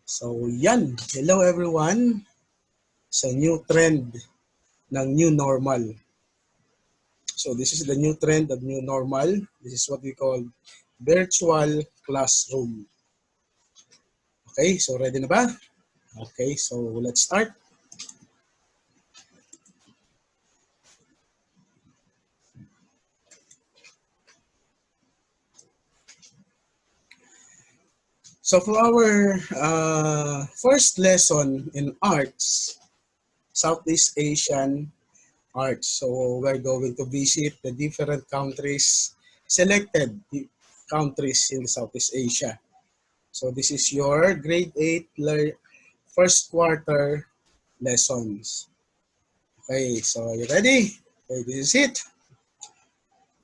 So yan, hello everyone sa new trend ng new normal. So this is the new trend of new normal. This is what we call virtual classroom. Okay, so ready na ba? Okay, so let's start. So for our first lesson in arts, Southeast Asian arts. So we're going to visit the different countries, selected countries in Southeast Asia. So this is your grade 8 first quarter lessons. Okay, so are you ready? Okay, this is it.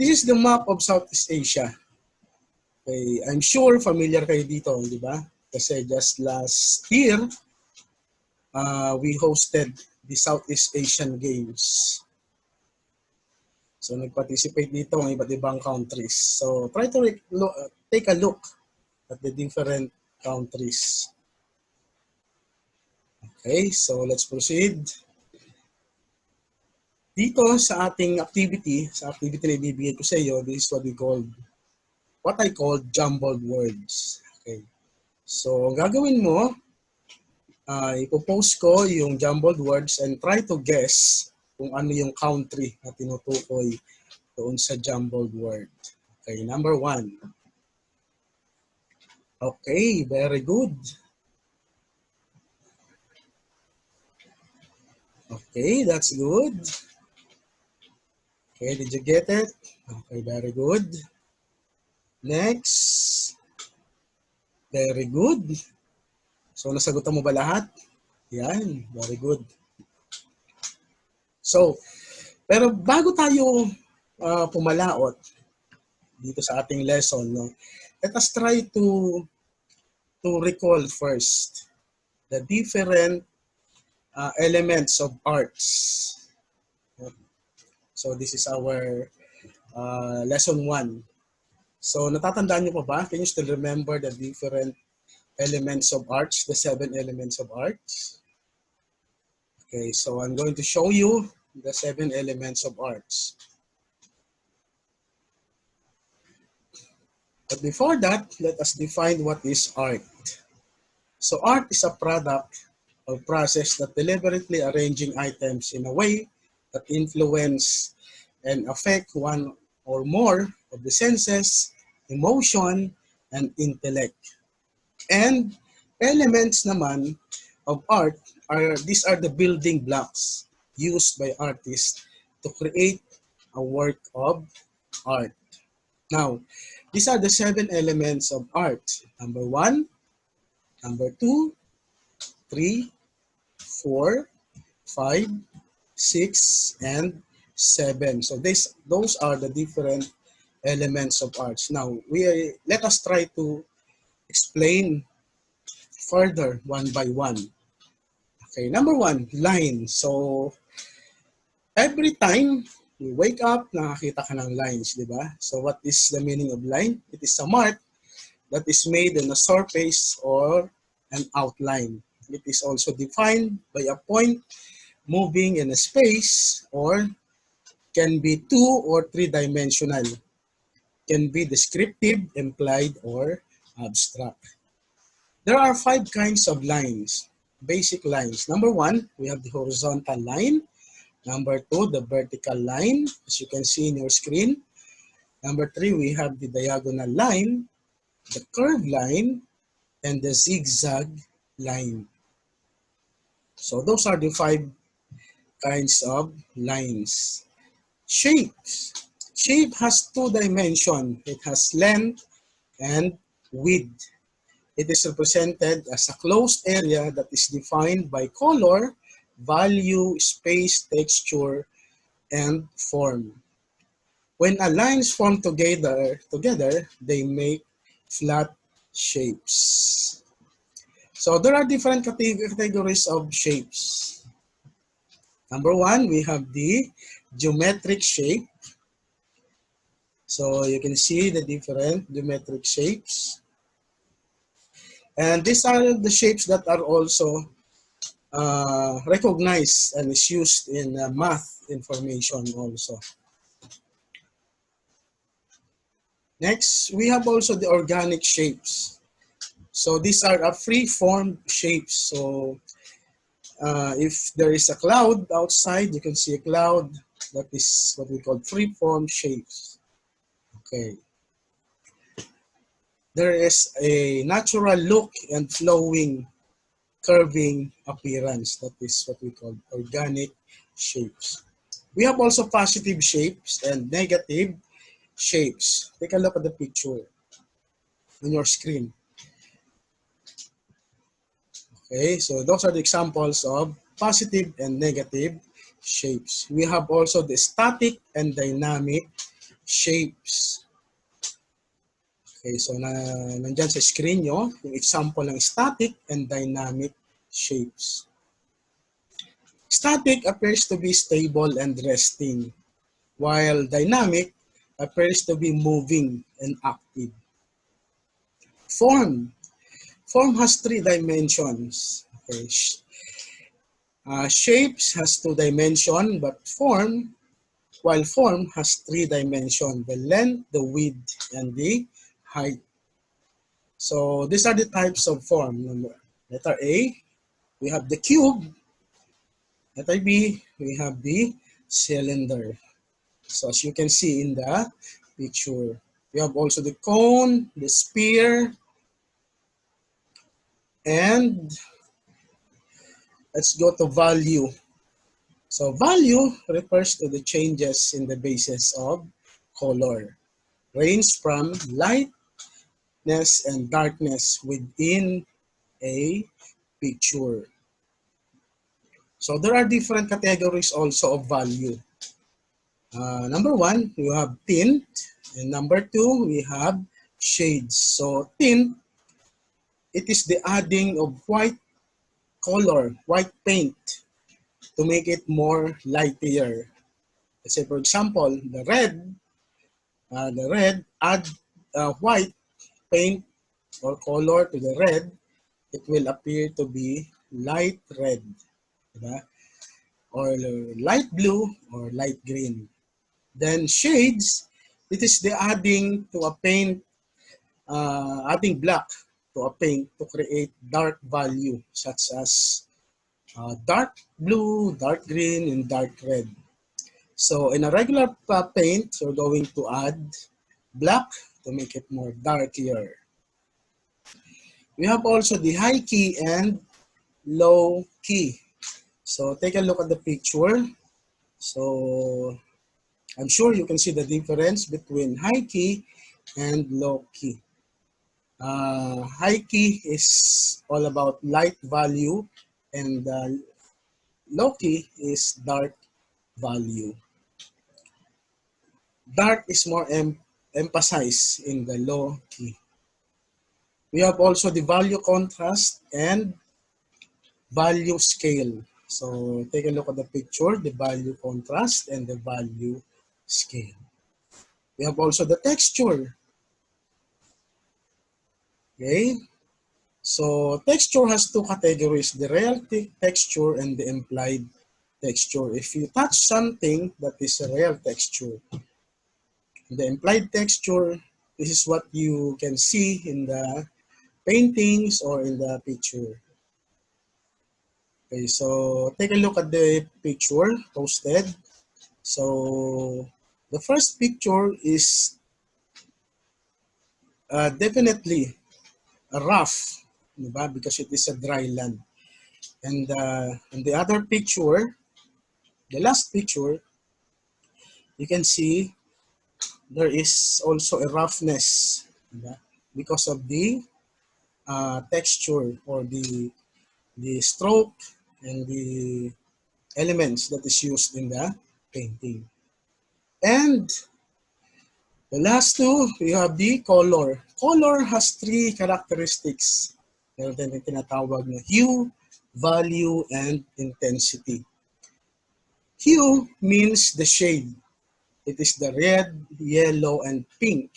This is the map of Southeast Asia. Okay, I'm sure familiar kayo dito, di ba? Kasi just last year, we hosted the Southeast Asian Games. So nag-participate dito ng iba't ibang countries. So try to take a look at the different countries. Okay, so let's proceed. Dito sa ating activity, na ibibigay ko sa iyo, this is what I call jumbled words. Okay. So, ang gagawin mo, ipopost ko yung jumbled words and try to guess kung ano yung country na tinutukoy doon sa jumbled word. Okay, number 1. Okay, very good. Okay, that's good. Okay, did you get it? Okay, very good. Next. Very good. So, nasagutan mo ba lahat? Yan, very good. So, pero bago tayo pumalaot dito sa ating lesson, no, let us try to recall first the different elements of arts. So, this is our lesson 1. So, natatandaan niyo pa ba? Can you still remember the different elements of arts, the 7 elements of arts? Okay, so I'm going to show you the 7 elements of arts. But before that, let us define what is art. So art is a product or process that deliberately arranging items in a way that influence and affect one or more of the senses, emotion, and intellect. And elements naman of art these are the building blocks used by artists to create a work of art. Now, these are the 7 elements of art. Number 1, number 2, 3, 4, 5, 6, and 7. So those are the different elements of arts. Now, let us try to explain further one by one. Okay, number 1, line. So, every time you wake up, nakakita ka ng lines, di ba? So, what is the meaning of line? It is a mark that is made on a surface or an outline. It is also defined by a point moving in a space or can be 2 or 3-dimensional. Can be descriptive, implied, or abstract. There are 5 kinds of lines, basic lines. Number 1, we have the horizontal line. Number 2, the vertical line, as you can see in your screen. Number 3, we have the diagonal line, the curved line, and the zigzag line. So those are the 5 kinds of lines. Shapes. Shape has 2 dimensions. It has length and width. It is represented as a closed area that is defined by color, value, space, texture, and form. When a lines form together, they make flat shapes. So there are different categories of shapes. Number 1, we have the geometric shape. So you can see the different geometric shapes. And these are the shapes that are also recognized and is used in math information also. Next, we have also the organic shapes. So these are a free-form shapes. So if there is a cloud outside, you can see a cloud. That is what we call free-form shapes. Okay. There is a natural look and flowing, curving appearance. That is what we call organic shapes. We have also positive shapes and negative shapes. Take a look at the picture on your screen. Okay, so those are the examples of positive and negative shapes. We have also the static and dynamic shapes. Okay, so nandyan sa screen nyo, yung example ng static and dynamic shapes. Static appears to be stable and resting, while dynamic appears to be moving and active. Form. Form has three dimensions. Okay. Shapes has two dimensions, but while form has three dimensions, the length, the width, and the height. So these are the types of form. Letter A, we have the cube. Letter B, we have the cylinder. So as you can see in the picture, we have also the cone, the sphere, and let's go to value. So value refers to the changes in the basis of color, range from lightness and darkness within a picture. So there are different categories also of value. Number one, you have tint, and number two, we have shades. So tint, it is the adding of white color, white paint to make it more lighter. Let's say, for example, the red add white paint or color to the red, it will appear to be light red, diba? Or light blue or light green. Then shades, it is the adding to a paint, adding black to a paint to create dark value such as dark blue, dark green, and dark red. So in a regular paint, you're going to add black to make it more darker. We have also the high key and low key. So take a look at the picture. So I'm sure you can see the difference between high key and low key. High key is all about light value, and low key is dark value. Dark is more emphasized in the low key. We have also the value contrast and value scale. So take a look at the picture, the value contrast and the value scale. We have also the texture. Okay. So texture has two categories, the real texture and the implied texture. If you touch something, that is a real texture. The implied texture, this is what you can see in the paintings or in the picture. Okay, so take a look at the picture posted. So the first picture is definitely rough, diba? Because it is a dry land. And in the other picture, the last picture, you can see there is also a roughness, diba? Because of the texture or the stroke and the elements that is used in the painting. And the last two, we have the color. Color has three characteristics. Meron din yung tinatawag na hue, value, and intensity. Hue means the shade. It is the red, yellow, and pink.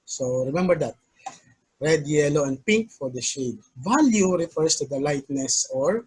So remember that. red, yellow, and pink for the shade. Value refers to the lightness or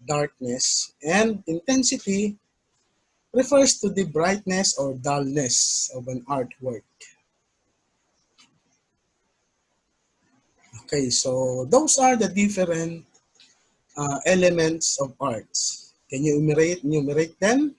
darkness, and intensity refers to the brightness or dullness of an artwork. Okay, so those are the different elements of arts. Can you enumerate them?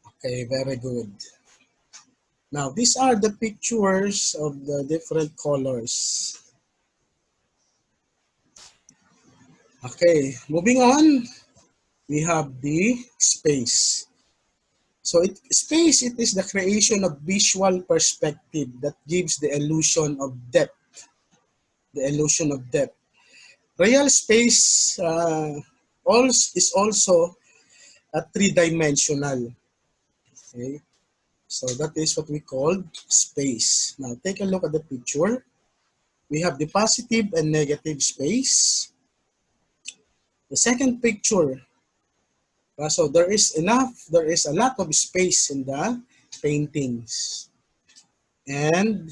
Okay, very good. Now, these are the pictures of the different colors. Okay, moving on, we have the space. So space, it is the creation of visual perspective that gives the illusion of depth. The illusion of depth. Real space is also a three-dimensional. Okay, so that is what we call space. Now take a look at the picture. We have the positive and negative space. The second picture, so there is a lot of space in the paintings. And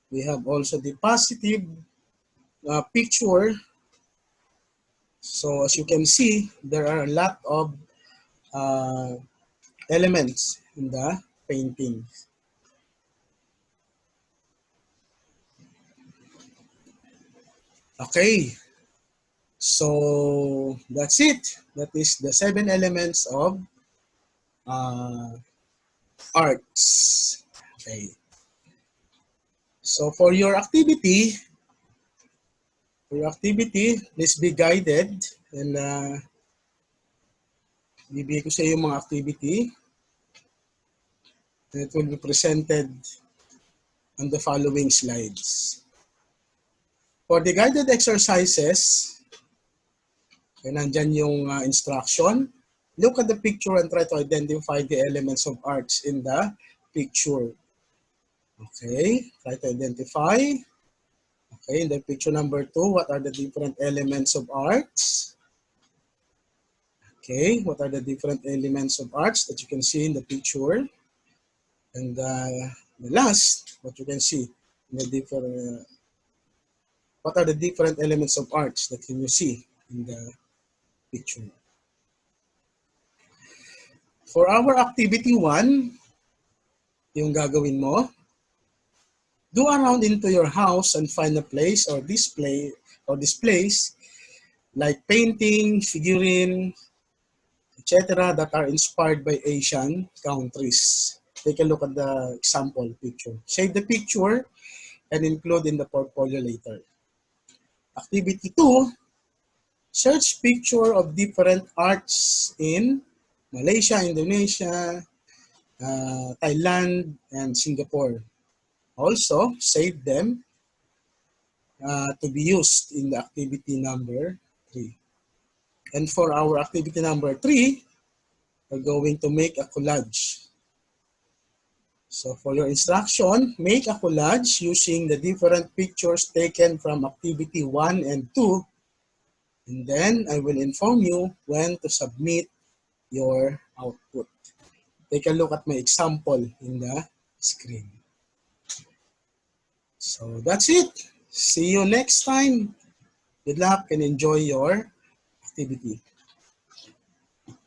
we have also the positive picture. So as you can see, there are a lot of elements in the painting. Okay, so that's it. That is the 7 elements of arts. Okay. So for your activity, please be guided and bibigay ko sa iyo mga activity. And it will be presented on the following slides. For the guided exercises, okay, nandyan yung instruction. Look at the picture and try to identify the elements of arts in the picture. Okay, try to identify. Okay, in the picture number 2, what are the different elements of arts? Okay, what are the different elements of arts that you can see in the picture? And the last, what you can see in the different, what are the different elements of arts that you see in the picture? For our activity 1, yung gagawin mo, go around into your house and find a place or displays like painting, figurine, etc. that are inspired by Asian countries. Take a look at the example picture. Save the picture and include in the portfolio later. Activity 2, search picture of different arts in Malaysia, Indonesia, Thailand, and Singapore. Also, save them to be used in the activity number 3. And for our activity number 3, we're going to make a collage. So for your instruction, make a collage using the different pictures taken from activity 1 and 2. And then I will inform you when to submit your output. Take a look at my example in the screen. So that's it. See you next time. Good luck and enjoy your activity.